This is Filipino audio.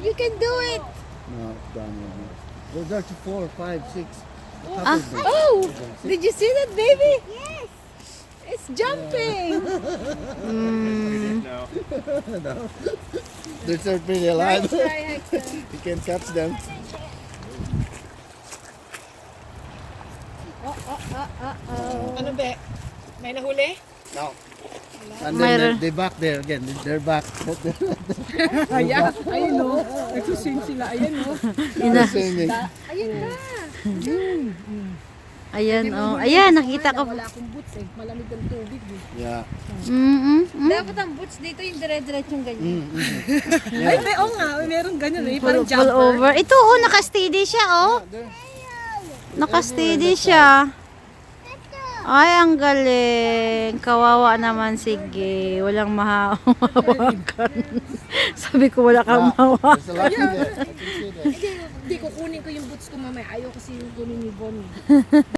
You can do it. No, Daniel. No. There's 4, 5, 6. Oh, did you see that, baby? Yes. It's jumping. No. No. They're still pretty alive. Try, Hector. You can catch them. Ano ba? May nahuli? No. And then Mayroon. they back there again. They're back. Ayan, ayun o. Nagsuswim sila, ayun o. They're singing. Ayun na. Ayan, oh. Ayan, nakita ko. Wala akong boots eh. Malamig ang tubig eh. Yeah. Dapat ang boots dito yung dire-diretsong ganyan. Ay, may oo nga. Meron ganyan eh. Parang Pull jumper. over. Ito, oh, naka-steady siya, oh. Naka-steady siya. Ay, ang galing. Kawawa naman, sige. Walang mahawakan. Sabi ko, wala kang mahawakan. There's a lot in there. I can see that. Hindi, kukunin ko yung boots ko mamaya. Ayaw kasi yung kunin ni Bonnie.